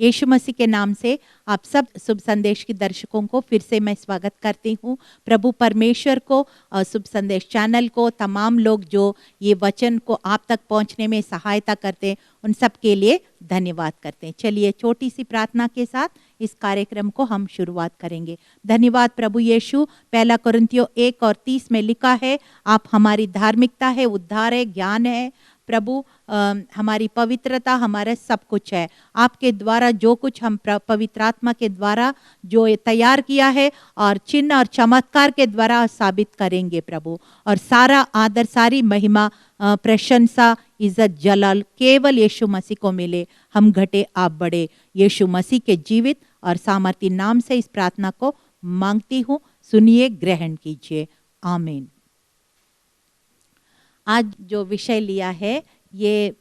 यीशु मसीह के नाम से आप सब शुभ संदेश के दर्शकों को फिर से मैं स्वागत करती हूँ। प्रभु परमेश्वर को और शुभ संदेश चैनल को, तमाम लोग जो ये वचन को आप तक पहुँचने में सहायता करते हैं, उन सब के लिए धन्यवाद करते हैं। चलिए छोटी सी प्रार्थना के साथ इस कार्यक्रम को हम शुरुआत करेंगे। धन्यवाद प्रभु यीशु। 1 कुरिन्थियों 1:30 में लिखा है, आप हमारी धार्मिकता है, उद्धार है, ज्ञान है प्रभु, हमारी पवित्रता, हमारा सब कुछ है। आपके द्वारा जो कुछ हम पवित्र आत्मा के द्वारा जो ये तैयार किया है और चिन्ह और चमत्कार के द्वारा साबित करेंगे प्रभु। और सारा आदर, सारी महिमा, प्रशंसा, इज्जत, जलाल केवल यीशु मसीह को मिले। हम घटे आप बड़े। यीशु मसीह के जीवित और सामर्थी नाम से इस प्रार्थना को मांगती हूँ। सुनिए, ग्रहण कीजिए। आमीन। आज जो विषय लिया है ये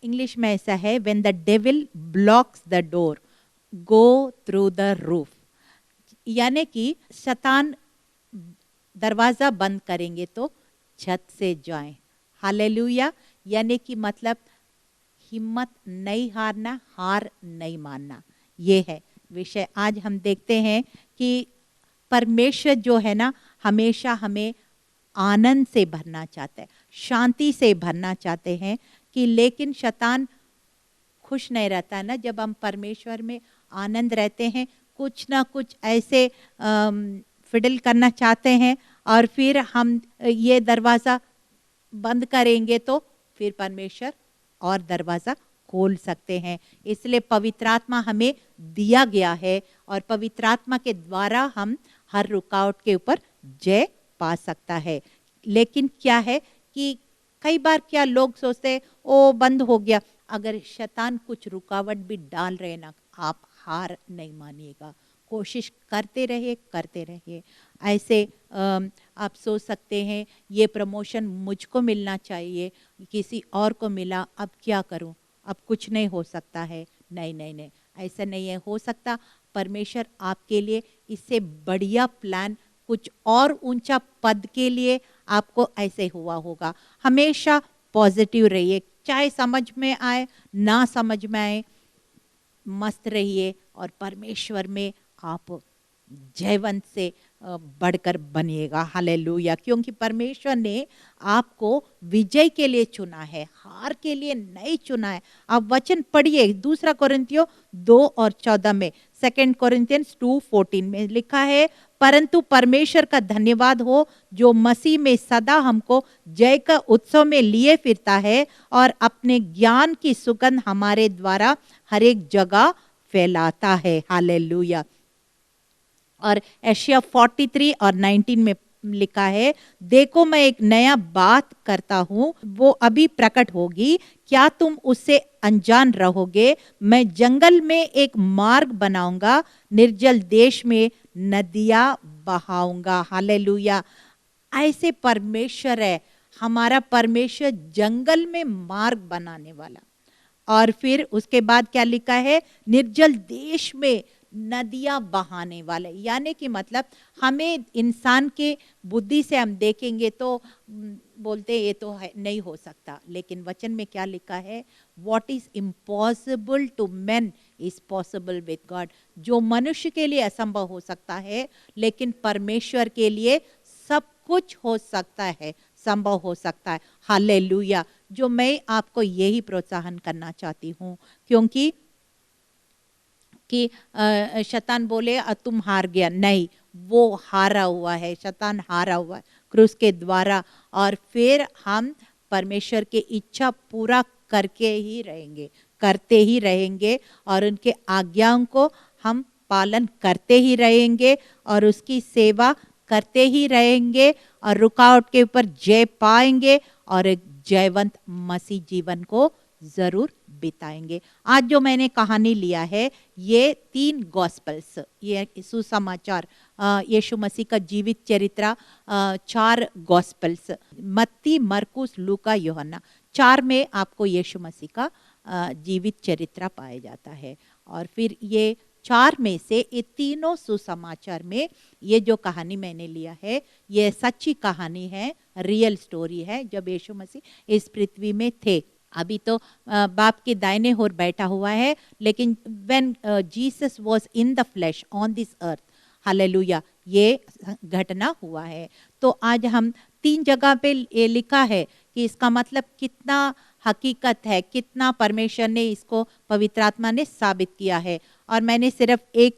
इंग्लिश में ऐसा है, when the devil blocks the door go through the roof. यानी कि शैतान दरवाजा बंद करेंगे तो छत से जाएं। हालेलुया। यानी कि मतलब हिम्मत नहीं हारना, हार नहीं मानना, ये है विषय। आज हम देखते हैं कि परमेश्वर जो है ना, हमेशा हमें आनंद से भरना चाहता है, शांति से भरना चाहते हैं कि, लेकिन शैतान खुश नहीं रहता है ना जब हम परमेश्वर में आनंद रहते हैं। कुछ ना कुछ ऐसे फिडल करना चाहते हैं और फिर हम ये दरवाज़ा बंद करेंगे तो फिर परमेश्वर और दरवाज़ा खोल सकते हैं। इसलिए पवित्र आत्मा हमें दिया गया है और पवित्र आत्मा के द्वारा हम हर रुकावट के ऊपर जय पा सकता है। लेकिन क्या है कि कई बार क्या लोग सोचते हैं ओ बंद हो गया। अगर शैतान कुछ रुकावट भी डाल रहे ना, आप हार नहीं मानिएगा, कोशिश करते रहिए। ऐसे आप सोच सकते हैं ये प्रमोशन मुझको मिलना चाहिए, किसी और को मिला, अब क्या करूं, अब कुछ नहीं हो सकता है। नहीं, ऐसा नहीं है हो सकता। परमेश्वर आपके लिए इससे बढ़िया प्लान, कुछ और ऊंचा पद के लिए आपको ऐसे हुआ होगा। हमेशा पॉजिटिव रहिए, चाहे समझ में आए ना समझ में आए, मस्त रहिए और परमेश्वर में आप जयवंत से बढ़कर बनिएगा। हालेलुया। क्योंकि परमेश्वर ने आपको विजय के लिए चुना है, हार के लिए नहीं चुना है। आप वचन पढ़िए, 2 कुरिन्थियों 2:14 में, 2 Corinthians 2:14 में लिखा है, परंतु परमेश्वर का धन्यवाद हो जो मसीह में सदा हमको जय का उत्सव में लिए फिरता है और अपने ज्ञान की सुगंध हमारे द्वारा हर एक जगह फैलाता है। हालेलुया। और एशिया 43:19 में लिखा है, देखो मैं एक नया बात करता हूँ, वो अभी प्रकट होगी, क्या तुम उससे अनजान रहोगे? मैं जंगल में एक मार्ग बनाऊंगा, निर्जल देश में नदियां बहाऊंगा। हालेलुया। ऐसे परमेश्वर है हमारा। परमेश्वर जंगल में मार्ग बनाने वाला। और फिर उसके बाद क्या लिखा है, निर्जल देश में नदियां बहाने वाले। यानी कि मतलब हमें इंसान के बुद्धि से हम देखेंगे तो बोलते ये तो है, नहीं हो सकता। लेकिन वचन में क्या लिखा है, what is impossible to man is possible with God. जो मनुष्य के लिए असंभव हो सकता है, लेकिन परमेश्वर के लिए सब कुछ हो सकता है, संभव हो सकता है। हालेलुया। जो मैं आपको यही प्रोत्साहन करना चाहती हूँ, क्योंकि कि शैतान बोले तुम हार गया, नहीं, वो हारा हुआ है, शैतान हारा हुआ है क्रूस के द्वारा। और फिर हम परमेश्वर की इच्छा पूरा करके ही रहेंगे, करते ही रहेंगे और उनके आज्ञाओं को हम पालन करते ही रहेंगे और उसकी सेवा करते ही रहेंगे और रुकावट के ऊपर जय पाएंगे और एक जयवंत मसीह जीवन को जरूर बिताएंगे। आज जो मैंने कहानी लिया है, ये 3 गॉस्पेल्स, ये सुसमाचार, यीशु मसीह का जीवित चरित्र, 4 गॉस्पेल्स, मत्ती, मरकुस, लूका, यूहन्ना, 4 में आपको यीशु मसीह का जीवित चरित्र पाया जाता है। और फिर ये 4 में से ये तीनों सुसमाचार में ये जो कहानी मैंने लिया है, ये सच्ची कहानी है, रियल स्टोरी है, जब यीशु मसीह इस पृथ्वी में थे। अभी तो बाप के दाहिने ओर बैठा हुआ है, लेकिन when Jesus was in the flash on this earth, hallelujah, ये घटना हुआ है। तो आज हम 3 जगह पे ये लिखा है कि इसका मतलब कितना हकीकत है, कितना परमेश्वर ने इसको, पवित्र आत्मा ने साबित किया है। और मैंने सिर्फ एक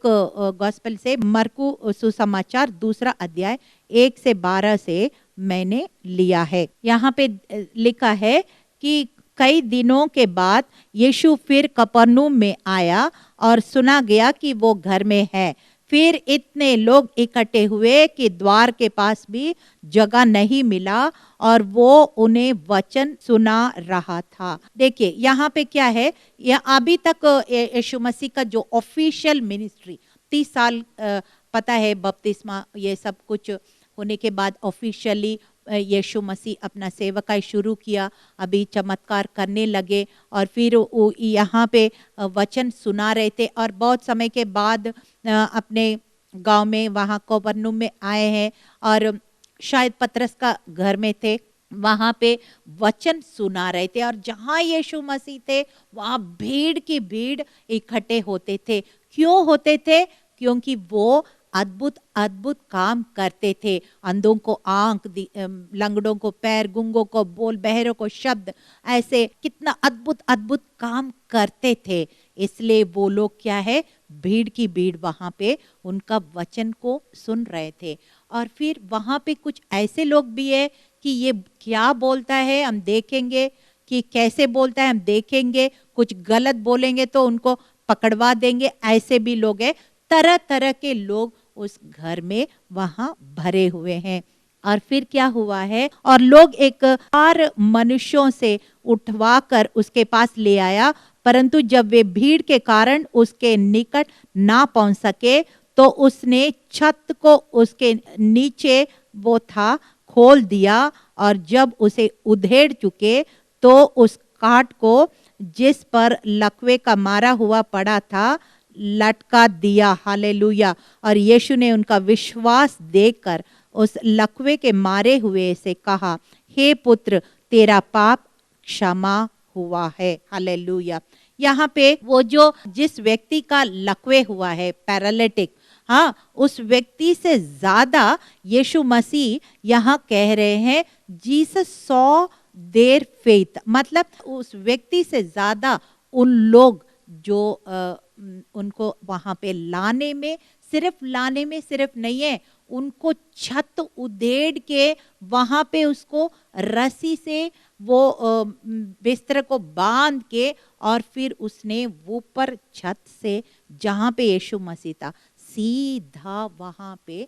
गॉस्पेल से, मरकू सुसमाचार 2 अध्याय 1 से 12 से मैंने लिया है। यहाँ पे लिखा है कि कई दिनों के बाद यीशु फिर कफरनहूम में आया और सुना गया कि वो घर में है। फिर इतने लोग इकट्ठे हुए कि द्वार के पास भी जगह नहीं मिला और वो उन्हें वचन सुना रहा था। देखिए यहाँ पे क्या है, यह अभी तक यीशु मसीह का जो ऑफिशियल मिनिस्ट्री 30 साल पता है, बपतिस्मा ये सब कुछ होने के बाद ऑफिशियली यीशु मसीह अपना सेवकाई शुरू किया, अभी चमत्कार करने लगे और फिर यहाँ पे वचन सुना रहे थे। और बहुत समय के बाद अपने गांव में वहाँ कफरनहूम में आए हैं और शायद पतरस का घर में थे, वहाँ पे वचन सुना रहे थे। और जहाँ यीशु मसीह थे वहाँ भीड़ की भीड़ इकट्ठे होते थे। क्यों होते थे? क्योंकि वो अद्भुत अद्भुत काम करते थे। अंधों को आंख, लंगड़ों को पैर, गूंगों को बोल, बहरों को शब्द, ऐसे कितना अद्भुत अद्भुत काम करते थे। इसलिए वो लोग क्या है, भीड़ की भीड़ वहां पे उनका वचन को सुन रहे थे। और फिर वहां पे कुछ ऐसे लोग भी है कि ये क्या बोलता है हम देखेंगे, कि कैसे बोलता है हम देखेंगे, कुछ गलत बोलेंगे तो उनको पकड़वा देंगे, ऐसे भी लोग हैं। तरह तरह के लोग उस घर में वहां भरे हुए हैं। और फिर क्या हुआ है, और लोग एक 4 मनुष्यों से उठवा कर उसके पास ले आया, परंतु जब वे भीड़ के कारण उसके निकट ना पहुंच सके तो उसने छत को उसके नीचे वो था खोल दिया, और जब उसे उधेड़ चुके तो उस काठ को जिस पर लकवे का मारा हुआ पड़ा था लटका दिया। हालेलुया। और यीशु ने उनका विश्वास देखकर उस लकवे के मारे हुए से कहा, हे पुत्र, तेरा पाप क्षमा हुआ है। हालेलुया। यहाँ पे वो जो जिस व्यक्ति का लकवे हुआ है, पैरालिटिक, हाँ, उस व्यक्ति से ज्यादा यीशु मसीह यहाँ कह रहे हैं जीसस सॉ देयर फेथ, मतलब उस व्यक्ति से ज्यादा उन लोग जो उनको वहां पे लाने में सिर्फ नहीं है, उनको छत उधेड़ के वहां पे उसको रस्सी से वो बिस्तर को बांध के, और फिर उसने ऊपर छत से जहां पे यीशु मसीह था सीधा वहां पे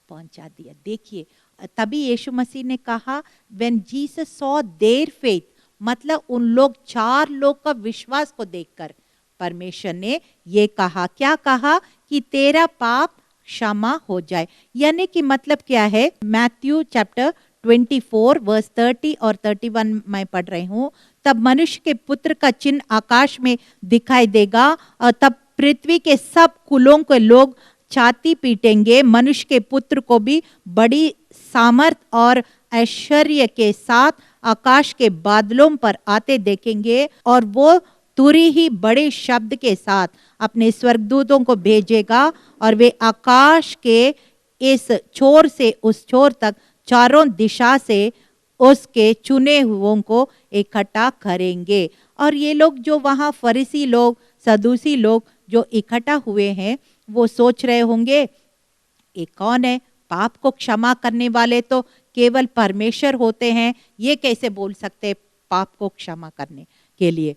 पहुंचा दिया। देखिए, तभी यीशु मसीह ने कहा when Jesus saw their faith, मतलब उन लोग 4 लोग का विश्वास को देखकर परमेश्वर ने ये कहा, क्या कहा, कि तेरा पाप क्षमा हो जाए। यानी कि मतलब क्या है, मैथ्यू चैप्टर 24 वर्स 30 और 31 मैं पढ़ रही हूँ। तब मनुष्य के पुत्र का चिन्ह आकाश में दिखाई देगा, और तब पृथ्वी के सब कुलों के लोग छाती पीटेंगे, मनुष्य के पुत्र को भी बड़ी सामर्थ और ऐश्वर्य के साथ आकाश के बादलों पर आते देखेंगे, और वो तुरी ही बड़े शब्द के साथ अपने स्वर्गदूतों को भेजेगा, और वे आकाश के इस छोर से उस छोर तक चारों दिशा से उसके चुने हुओं को इकट्ठा करेंगे। और ये लोग जो वहाँ फरीसी लोग, सदूसी लोग जो इकट्ठा हुए हैं, वो सोच रहे होंगे ये कौन है, पाप को क्षमा करने वाले तो केवल परमेश्वर होते हैं, ये कैसे बोल सकते पाप को क्षमा करने के लिए।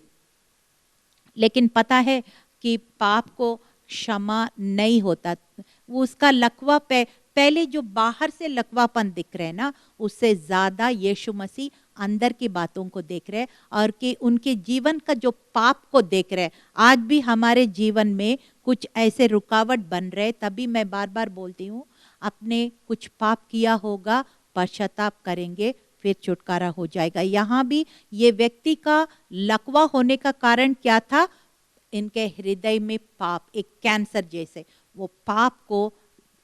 लेकिन पता है कि पाप को क्षमा नहीं होता, वो उसका लकवा पहले जो बाहर से लकवापन दिख रहे हैं ना, उससे ज्यादा यीशु मसीह अंदर की बातों को देख रहे हैं, और कि उनके जीवन का जो पाप को देख रहे हैं। आज भी हमारे जीवन में कुछ ऐसे रुकावट बन रहे, तभी मैं बार बार बोलती हूँ, अपने कुछ पाप किया होगा, पश्चाताप करेंगे, फिर छुटकारा हो जाएगा। यहाँ भी ये व्यक्ति का लकवा होने का कारण क्या था, इनके हृदय में पाप, एक कैंसर जैसे, वो पाप को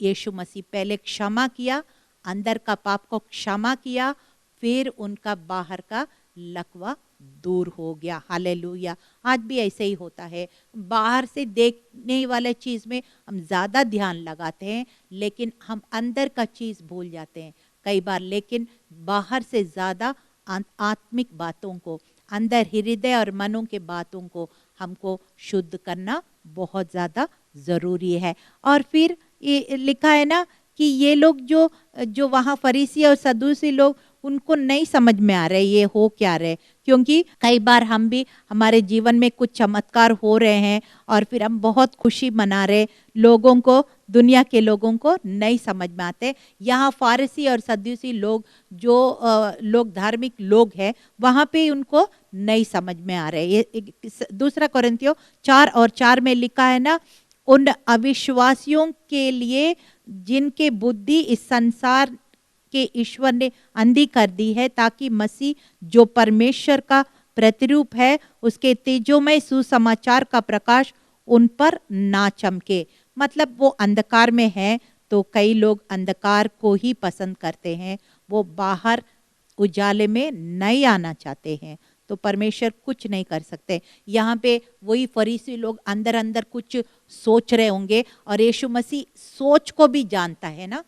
यीशु मसीह पहले क्षमा किया, अंदर का पाप को क्षमा किया, फिर उनका बाहर का लकवा दूर हो गया। हालेलुया। आज भी ऐसे ही होता है, बाहर से देखने वाले चीज में हम ज्यादा ध्यान लगाते हैं, लेकिन हम अंदर का चीज भूल जाते हैं कई बार। लेकिन बाहर से ज्यादा आत्मिक बातों को, अंदर हृदय और मनों के बातों को हमको शुद्ध करना बहुत ज्यादा जरूरी है। और फिर ये लिखा है ना कि ये लोग जो जो वहाँ फरीसी और सदूसी लोग, उनको नहीं समझ में आ रहे ये हो क्या रहे, क्योंकि कई बार हम भी, हमारे जीवन में कुछ चमत्कार हो रहे हैं और फिर हम बहुत खुशी मना रहे, लोगों को, दुनिया के लोगों को नहीं समझ में आते। यहाँ फारसी और सदूसी लोग, जो लोग धार्मिक लोग हैं, वहाँ पे उनको नहीं समझ में आ रहे। ये दूसरा कोरिन्थियों 4:4 में लिखा है ना, उन अविश्वासियों के लिए जिनके बुद्धि इस संसार के ईश्वर ने अंधी कर दी है, ताकि मसीह जो परमेश्वर का प्रतिरूप है, उसके तेजोमय सुसमाचार का प्रकाश उन पर ना चमके। मतलब वो अंधकार में है, तो कई लोग अंधकार को ही पसंद करते हैं, वो बाहर उजाले में नहीं आना चाहते हैं, तो परमेश्वर कुछ नहीं कर सकते। यहाँ पे वही फरीसी लोग अंदर अंदर कुछ सोच रहे होंगे, और यीशु मसीह सोच को भी जानता है ना,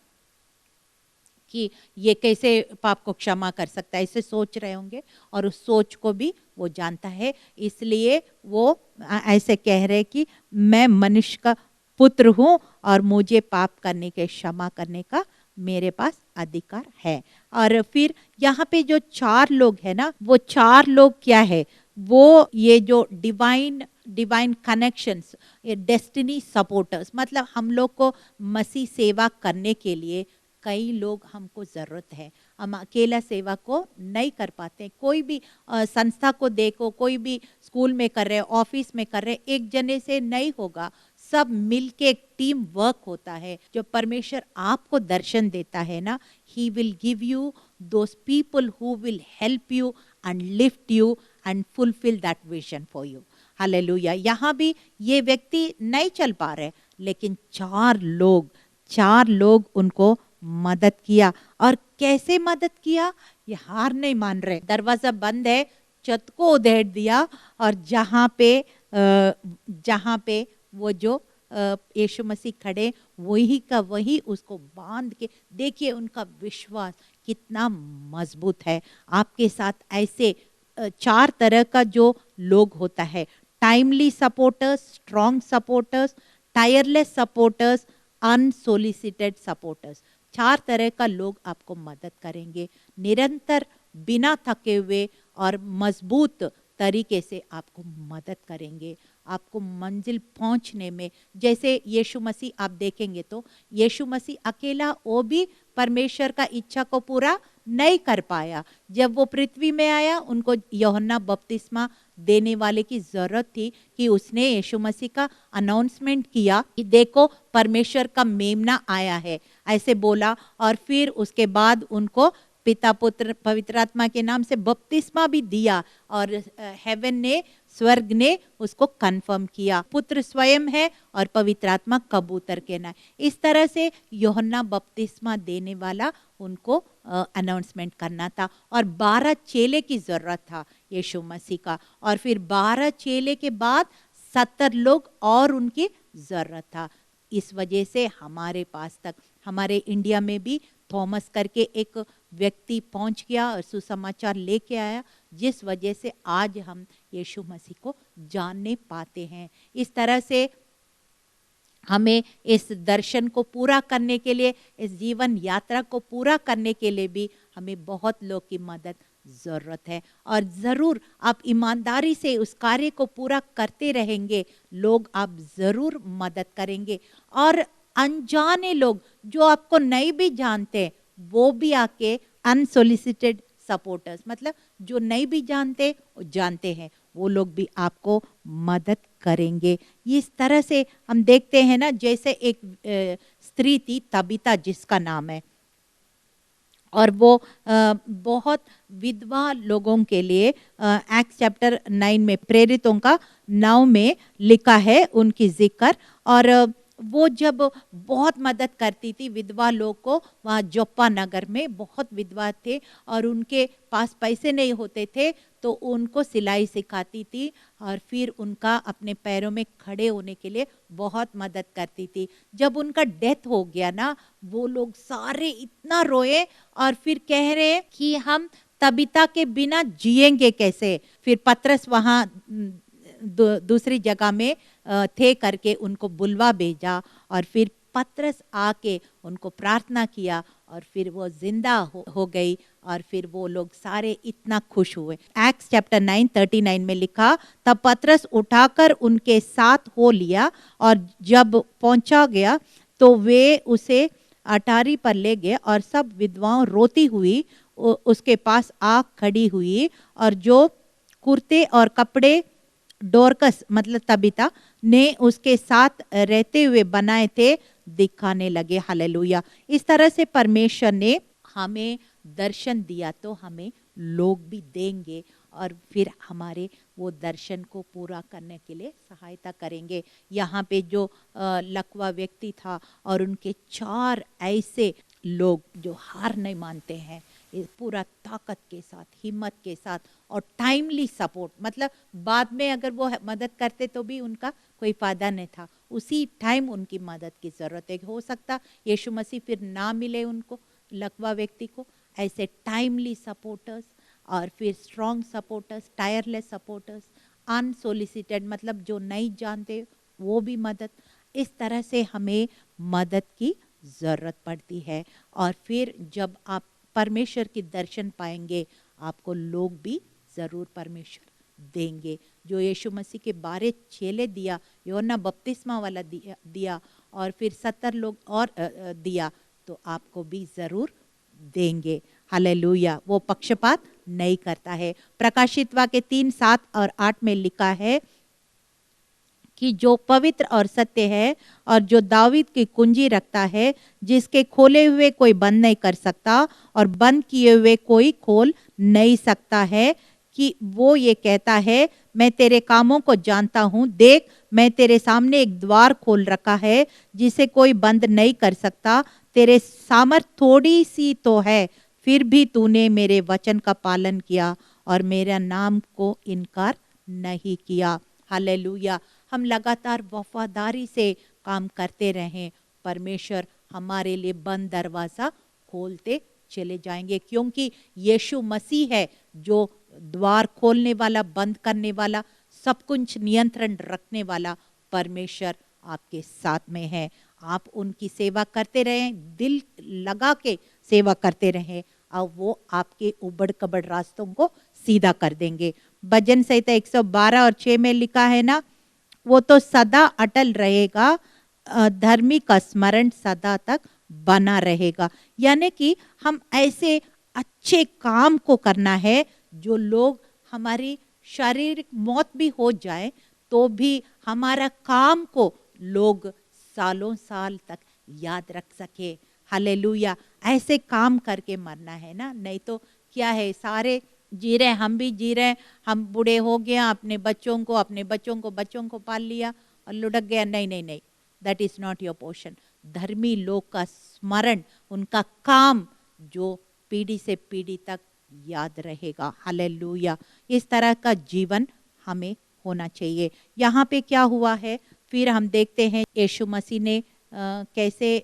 कि ये कैसे पाप को क्षमा कर सकता है, ऐसे सोच रहे होंगे, और उस सोच को भी वो जानता है। इसलिए वो ऐसे कह रहे कि मैं मनुष्य का पुत्र हूँ और मुझे पाप करने के, क्षमा करने का मेरे पास अधिकार है। और फिर यहाँ पे जो 4 लोग हैं ना, वो 4 लोग क्या है, वो ये जो डिवाइन कनेक्शंस, ये डेस्टिनी सपोर्टर्स, मतलब हम लोग को मसीह सेवा करने के लिए कई लोग हमको जरूरत है। हम अकेला सेवा को नहीं कर पाते। कोई भी संस्था को देखो, कोई भी स्कूल में कर रहे, ऑफिस में कर रहे, एक जने से नहीं होगा, सब मिलके एक टीम वर्क होता है। जो परमेश्वर आपको दर्शन देता है ना, he will give you those people who will help you and lift you and fulfil that vision for you. Hallelujah. यहाँ भी ये व्यक्ति नहीं चल पा रहे, लेकिन 4 लोग उनको मदद किया। और कैसे मदद किया, ये हार नहीं मान रहे। दरवाजा बंद है, छत को उधेड़ दिया, और जहाँ पे वो जो यीशु मसीह खड़े, वही का वही उसको बांध के, देखिए उनका विश्वास कितना मजबूत है। आपके साथ ऐसे 4 तरह का जो लोग होता है, timely supporters, strong supporters, tireless supporters, unsolicited supporters. 4 तरह का लोग आपको मदद करेंगे, निरंतर बिना थके हुए और मजबूत तरीके से आपको मदद करेंगे, आपको मंजिल पहुंचने में। जैसे यीशु मसीह आप देखेंगे तो यीशु मसीह अकेला, वो भी परमेश्वर का इच्छा को पूरा नहीं कर पाया। जब वो पृथ्वी में आया, उनको यूहन्ना बपतिस्मा देने वाले की जरूरत थी, कि उसने यीशु मसीह का अनाउंसमेंट किया कि देखो परमेश्वर का मेमना आया है, ऐसे बोला। और फिर उसके बाद उनको पिता, पुत्र, पवित्र आत्मा के नाम से बपतिस्मा भी दिया, और हेवन ने, स्वर्ग ने उसको कंफर्म किया। पुत्र स्वयं है और पवित्र आत्मा कबूतर के नाम। इस तरह से यूहन्ना बपतिस्मा देने वाला उनको अनाउंसमेंट करना था। और 12 चेले की जरूरत था यीशु मसीह का, और फिर 12 चेले के बाद 70 लोग और उनकी जरूरत था। इस वजह से हमारे पास तक, हमारे इंडिया में भी थॉमस करके एक व्यक्ति पहुंच गया और सुसमाचार लेके आया, जिस वजह से आज हम यीशु मसीह को जानने पाते हैं। इस तरह से हमें इस दर्शन को पूरा करने के लिए, इस जीवन यात्रा को पूरा करने के लिए भी हमें बहुत लोग की मदद जरूरत है। और जरूर आप ईमानदारी से उस कार्य को पूरा करते रहेंगे, लोग आप जरूर मदद करेंगे। और अनजाने लोग जो आपको नहीं भी जानते, वो भी आके अनसोलिसिटेड सपोर्टर्स, मतलब जो नहीं भी जानते हैं, वो लोग भी आपको मदद करेंगे। इस तरह से हम देखते हैं ना, जैसे एक स्त्री थी तबीता जिसका नाम है, और वो बहुत विधवा लोगों के लिए एक्ट चैप्टर 9 में, प्रेरितों का 9 में लिखा है उनकी जिक्र। और वो जब बहुत मदद करती थी विधवा लोग को, वहाँ जोप्पा नगर में बहुत विधवा थे और उनके पास पैसे नहीं होते थे, तो उनको सिलाई सिखाती थी और फिर उनका अपने पैरों में खड़े होने के लिए बहुत मदद करती थी। जब उनका डेथ हो गया ना, वो लोग सारे इतना रोए और फिर कह रहे कि हम तबीता के बिना जिएंगे कैसे। फिर पतरस वहाँ दूसरी जगह में थे करके उनको बुलवा भेजा और फिर पतरस आके उनको प्रार्थना किया और फिर वो जिंदा हो गई और फिर वो लोग सारे इतना खुश हुए। एक्ट्स चैप्टर 9:39 में लिखा, तब पतरस उठाकर उनके साथ हो लिया और जब पहुंचा गया तो वे उसे अटारी पर ले गए और सब विधवाओं रोती हुई उसके पास आ खड़ी हुई और जो कुर्ते और कपड़े डोरकस मतलब तबीता ने उसके साथ रहते हुए बनाए थे दिखाने लगे। हालेलुया। इस तरह से परमेश्वर ने हमें दर्शन दिया तो हमें लोग भी देंगे और फिर हमारे वो दर्शन को पूरा करने के लिए सहायता करेंगे। यहाँ पे जो लकवा व्यक्ति था और उनके 4 ऐसे लोग जो हार नहीं मानते हैं, पूरा ताकत के साथ, हिम्मत के साथ और टाइमली सपोर्ट, मतलब बाद में अगर वो मदद करते तो भी उनका कोई फायदा नहीं था, उसी टाइम उनकी मदद की जरूरत है। हो सकता यीशु मसीह फिर ना मिले उनको, लकवा व्यक्ति को, ऐसे टाइमली सपोर्टर्स और फिर strong supporters, tireless supporters, unsolicited मतलब जो नहीं जानते वो भी मदद, इस तरह से हमें मदद की जरूरत पड़ती है। और फिर जब आप परमेश्वर की दर्शन पाएंगे, आपको लोग भी जरूर परमेश्वर देंगे। जो यीशु मसीह के 12 चेले दिया, यूहन्ना बपतिस्मा वाला दिया और फिर 70 लोग और दिया, तो आपको भी जरूर देंगे। हालेलुया। वो पक्षपात नहीं करता है। प्रकाशित वाक्य 3:7 और 8 में लिखा है कि जो पवित्र और सत्य है और जो दाऊद की कुंजी रखता है, जिसके खोले हुए कोई बंद नहीं कर सकता और बंद किए हुए कोई खोल नहीं सकता है, कि वो ये कहता है, मैं तेरे कामों को जानता हूँ, देख मैं तेरे सामने एक द्वार खोल रखा है जिसे कोई बंद नहीं कर सकता। तेरे सामर्थ थोड़ी सी तो है, फिर भी तूने मेरे वचन का पालन किया और मेरा नाम को इनकार नहीं किया। हालेलुया। हम लगातार वफादारी से काम करते रहें, परमेश्वर हमारे लिए बंद दरवाजा खोलते चले जाएंगे, क्योंकि यीशु मसीह है जो द्वार खोलने वाला, बंद करने वाला, सब कुछ नियंत्रण रखने वाला परमेश्वर आपके साथ में है। आप उनकी सेवा करते रहें, दिल लगा के सेवा करते रहें और वो आपके उबड़ कबड़ रास्तों को सीधा कर देंगे। भजन संहिता 112 और 6 में लिखा है ना, वो तो सदा अटल रहेगा, धर्मी का स्मरण सदा तक बना रहेगा। यानी कि हम ऐसे अच्छे काम को करना है जो लोग, हमारी शारीरिक मौत भी हो जाए तो भी हमारा काम को लोग सालों साल तक याद रख सके। हालेलुया। ऐसे काम करके मरना है ना, नहीं तो क्या है, सारे जी रहे, हम भी जी रहे, हम बूढ़े हो गया, अपने बच्चों को पाल लिया और लुढ़क गया। नहीं नहीं नहीं, that is not your portion. धर्मी लोग का स्मरण, उनका काम जो पीढ़ी से पीढ़ी तक याद रहेगा। हालेलुया। इस तरह का जीवन हमें होना चाहिए। यहाँ पे क्या हुआ है, फिर हम देखते हैं यीशु मसीह ने कैसे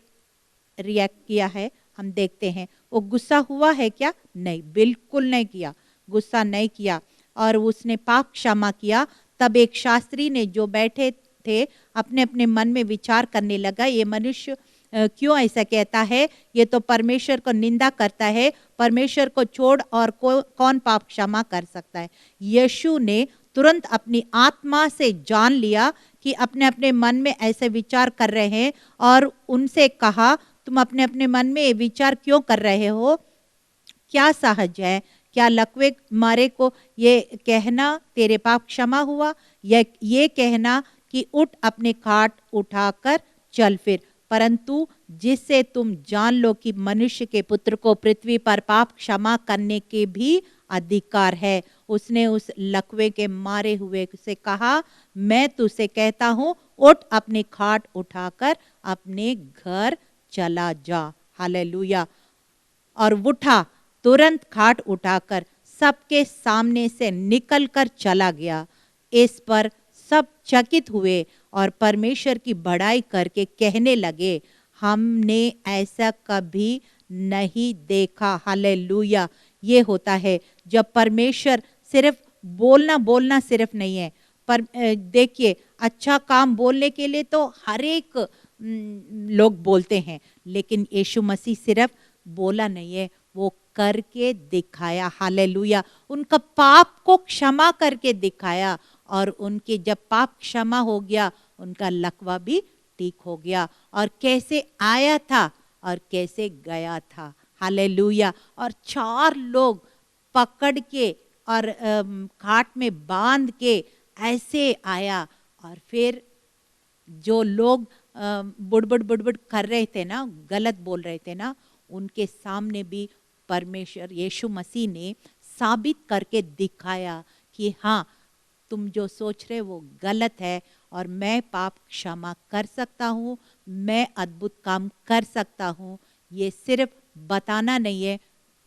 रिएक्ट किया है। हम देखते हैं, वो गुस्सा हुआ है क्या? नहीं, बिल्कुल नहीं किया, गुस्सा नहीं किया और उसने पाप क्षमा किया। तब एक शास्त्री ने जो बैठे थे अपने अपने मन में विचार करने लगा, ये मनुष्य क्यों ऐसा कहता है, ये तो परमेश्वर को निंदा करता है, परमेश्वर को छोड़ और कौन पाप क्षमा कर सकता है। यीशु ने तुरंत अपनी आत्मा से जान लिया कि अपने अपने मन में ऐसे विचार कर रहे हैं और उनसे कहा, तुम अपने अपने मन में ये विचार क्यों कर रहे हो? क्या सहज है? क्या लकवे मारे को ये कहना तेरे पाप क्षमा हुआ, या ये कहना कि उठ अपने खाट उठाकर चल फिर? परंतु जिससे तुम जान लो कि मनुष्य के पुत्र को पृथ्वी पर पाप क्षमा करने के भी अधिकार है। उसने उस लकवे के मारे हुए से कहा, मैं तुझसे कहता हूँ, उठ अपनी खाट उठाकर अपने घर चला जा। हालेलुया। और उठा, तुरंत खाट उठाकर सबके सामने से निकलकर चला गया। इस पर सब चकित हुए और परमेश्वर की बड़ाई करके कहने लगे, हमने ऐसा कभी नहीं देखा। हालेलुया। ये होता है जब परमेश्वर सिर्फ बोलना बोलना सिर्फ नहीं है, पर देखिए, अच्छा काम बोलने के लिए तो हर एक लोग बोलते हैं, लेकिन यीशु मसीह सिर्फ बोला नहीं है, वो करके दिखाया। हालेलुया। उनका पाप को क्षमा करके दिखाया, और उनके जब पाप क्षमा हो गया, उनका लकवा भी ठीक हो गया। और कैसे आया था और कैसे गया था। हालेलुया। और 4 लोग पकड़ के और खाट में बांध के ऐसे आया। और फिर जो लोग बुड़बुड़ बुड़बुड़ कर रहे थे ना, गलत बोल रहे थे ना, उनके सामने भी परमेश्वर यीशु मसीह ने साबित करके दिखाया कि हाँ, तुम जो सोच रहे वो गलत है, और मैं पाप क्षमा कर सकता हूँ, मैं अद्भुत काम कर सकता हूँ। ये सिर्फ बताना नहीं है,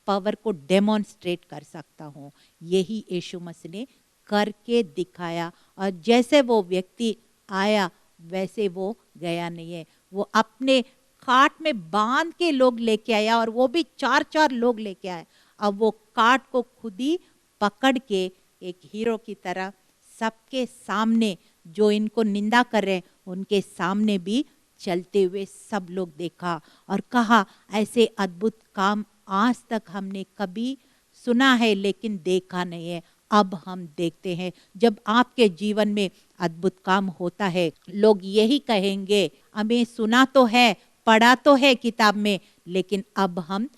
पावर को डेमोन्स्ट्रेट कर सकता हूँ। यही यीशु मसीह ने करके दिखाया। और जैसे वो व्यक्ति आया वैसे वो गया नहीं है, वो अपने काट में बांध के लोग लेके आया, और वो भी 4-4 लोग लेके आए। अब वो काट को खुद ही पकड़ के एक हीरो की तरह सबके सामने, जो इनको निंदा कर रहे हैं उनके सामने भी चलते हुए सब लोग देखा, और कहा, ऐसे अद्भुत काम आज तक हमने कभी सुना है लेकिन देखा नहीं है। अब हम देखते हैं, जब आपके जीवन में अद्भुत काम होता है, लोग यही कहेंगे, हमें सुना तो है, पढ़ा तो है किताब में, लेकिन अब हम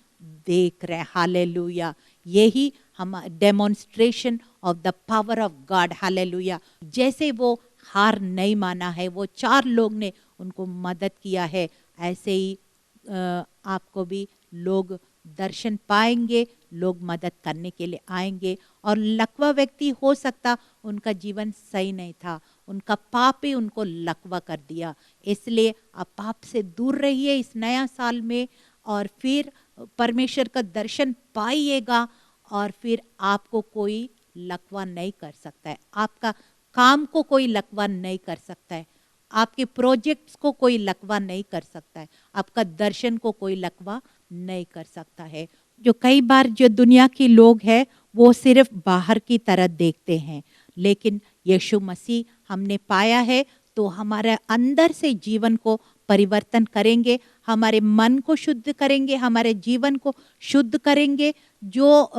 देख रहे हैं। हालेलुया। यही हम demonstration of the power of God. Hallelujah. जैसे वो हार नहीं माना है, वो 4 लोग ने उनको मदद किया है, ऐसे ही आपको भी लोग दर्शन पाएंगे, लोग मदद करने के लिए आएंगे। और लकवा व्यक्ति हो सकता उनका जीवन सही नहीं था, उनका पाप ही उनको लकवा कर दिया। इसलिए आप पाप से दूर रहिए इस नया साल में, और फिर परमेश्वर का दर्शन पाइएगा, और फिर आपको कोई लकवा नहीं कर सकता है, आपका काम को कोई लकवा नहीं कर सकता है, आपके प्रोजेक्ट्स को कोई लकवा नहीं कर सकता है, आपका दर्शन को कोई लकवा नहीं कर सकता है। जो कई बार जो दुनिया के लोग हैं वो सिर्फ बाहर की तरह देखते हैं, लेकिन यीशु मसीह हमने पाया है तो हमारे अंदर से जीवन को परिवर्तन करेंगे, हमारे मन को शुद्ध करेंगे, हमारे जीवन को शुद्ध करेंगे। जो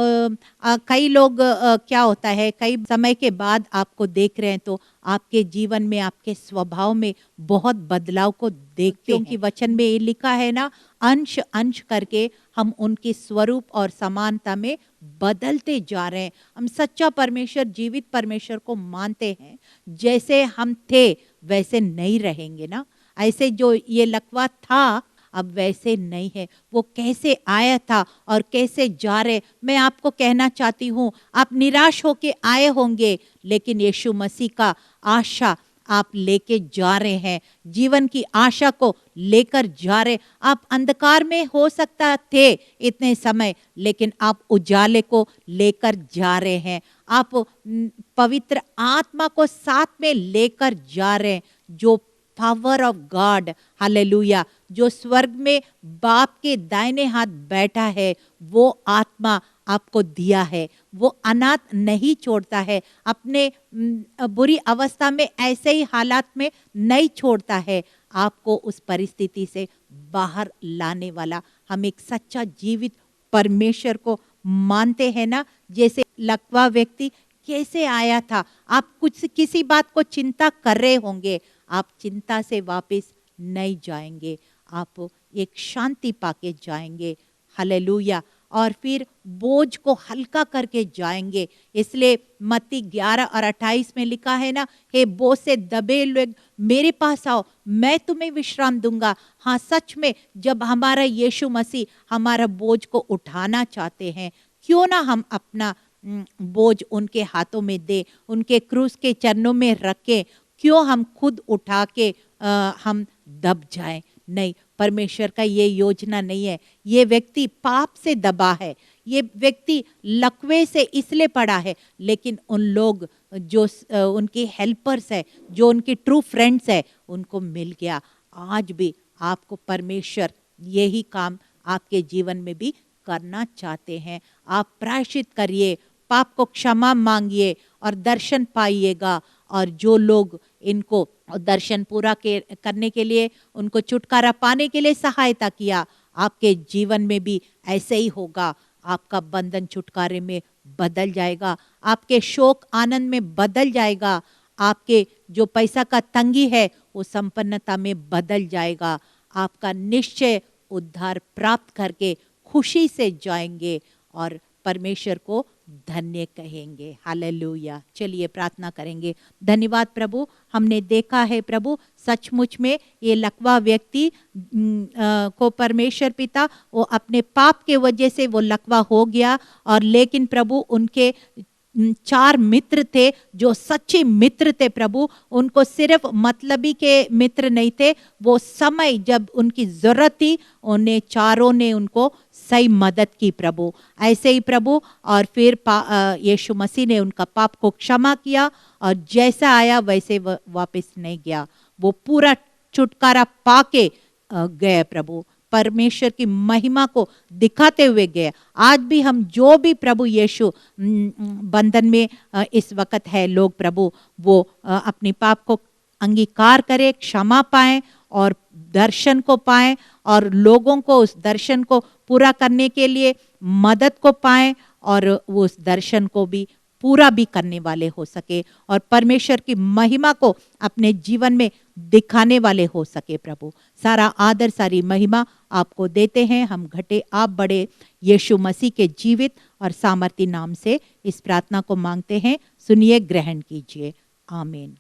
कई लोग क्या होता है, कई समय के बाद आपको देख रहे हैं तो आपके जीवन में, आपके स्वभाव में बहुत बदलाव को देखते हैं। क्योंकि वचन में ये लिखा है ना, अंश अंश करके हम उनके स्वरूप और समानता में बदलते जा रहे हैं। हम सच्चा परमेश्वर, जीवित परमेश्वर को मानते हैं। जैसे हम थे वैसे नहीं रहेंगे ना, ऐसे जो ये लकवा था अब वैसे नहीं है। वो कैसे आया था और कैसे जा रहे, मैं आपको कहना चाहती हूँ, आप निराश होके आए होंगे, लेकिन यीशु मसीह का आशा आप लेके जा रहे हैं, जीवन की आशा को लेकर जा रहे। आप अंधकार में हो सकता थे इतने समय, लेकिन आप उजाले को लेकर जा रहे हैं। आप पवित्र आत्मा को साथ में लेकर जा रहे हैं, जो पावर ऑफ गॉड, हालेलुया, जो स्वर्ग में बाप के दाहिने हाथ बैठा है, वो आत्मा आपको दिया है। वो अनाथ नहीं छोड़ता है, अपने बुरी अवस्था में, ऐसे ही हालात में नहीं छोड़ता है, आपको उस परिस्थिति से बाहर लाने वाला। हम एक सच्चा जीवित परमेश्वर को मानते हैं ना। जैसे लकवा व्यक्ति कैसे आया था, आप कुछ किसी बात को चिंता कर रहे होंगे, आप चिंता से वापस नहीं जाएंगे, आप एक शांति पाके जाएंगे। हालेलुया। और फिर बोझ को हल्का करके जाएंगे। इसलिए मत्ती 11 और 28 में लिखा है ना, हे बोझ से दबे लोग मेरे पास आओ, मैं तुम्हें विश्राम दूंगा। हाँ, सच में जब हमारा यीशु मसीह हमारा बोझ को उठाना चाहते हैं, क्यों ना हम अपना बोझ उनके हाथों में दे, उनके क्रूस के चरणों में रखें। क्यों हम खुद उठा के हम दब जाएं? नहीं, परमेश्वर का ये योजना नहीं है। ये व्यक्ति पाप से दबा है, ये व्यक्ति लकवे से इसलिए पड़ा है, लेकिन उन लोग जो उनके हेल्पर्स है, जो उनके ट्रू फ्रेंड्स है, उनको मिल गया। आज भी आपको परमेश्वर यही काम आपके जीवन में भी करना चाहते हैं। आप प्रायश्चित करिए, पाप को क्षमा मांगिए और दर्शन पाइएगा। और जो लोग इनको दर्शन पूरा करने के लिए, उनको छुटकारा पाने के लिए सहायता किया, आपके जीवन में भी ऐसे ही होगा। आपका बंधन छुटकारे में बदल जाएगा, आपके शोक आनंद में बदल जाएगा, आपके जो पैसा का तंगी है वो संपन्नता में बदल जाएगा। आपका निश्चय उद्धार प्राप्त करके खुशी से जाएंगे और परमेश्वर को धन्य कहेंगे। हालेलुया। चलिए प्रार्थना करेंगे। धन्यवाद प्रभु, हमने देखा है प्रभु, सचमुच में ये लकवा व्यक्ति को परमेश्वर पिता वो अपने पाप के वजह से वो लकवा हो गया। और लेकिन प्रभु उनके 4 मित्र थे जो सच्चे मित्र थे प्रभु। उनको सिर्फ मतलबी के मित्र नहीं थे, वो समय जब उनकी जरूरत थी उन्हें चारों ने उनको सही मदद की प्रभु। ऐसे ही प्रभु, और फिर यीशु मसीह ने उनका पाप को क्षमा किया और जैसा आया वैसे वापस नहीं गया, वो पूरा छुटकारा पाके गए प्रभु। परमेश्वर की महिमा को दिखाते हुए गए। आज भी हम जो भी प्रभु यीशु बंधन में इस वक्त है लोग प्रभु, वो अपने पाप को अंगीकार करें, क्षमा पाएं और दर्शन को पाएं, और लोगों को उस दर्शन को पूरा करने के लिए मदद को पाएं, और वो उस दर्शन को भी पूरा भी करने वाले हो सके और परमेश्वर की महिमा को अपने जीवन में दिखाने वाले हो सके प्रभु। सारा आदर सारी महिमा आपको देते हैं, हम घटे आप बड़े, यीशु मसीह के जीवित और सामर्थी नाम से इस प्रार्थना को मांगते हैं। सुनिए, ग्रहण कीजिए। आमीन।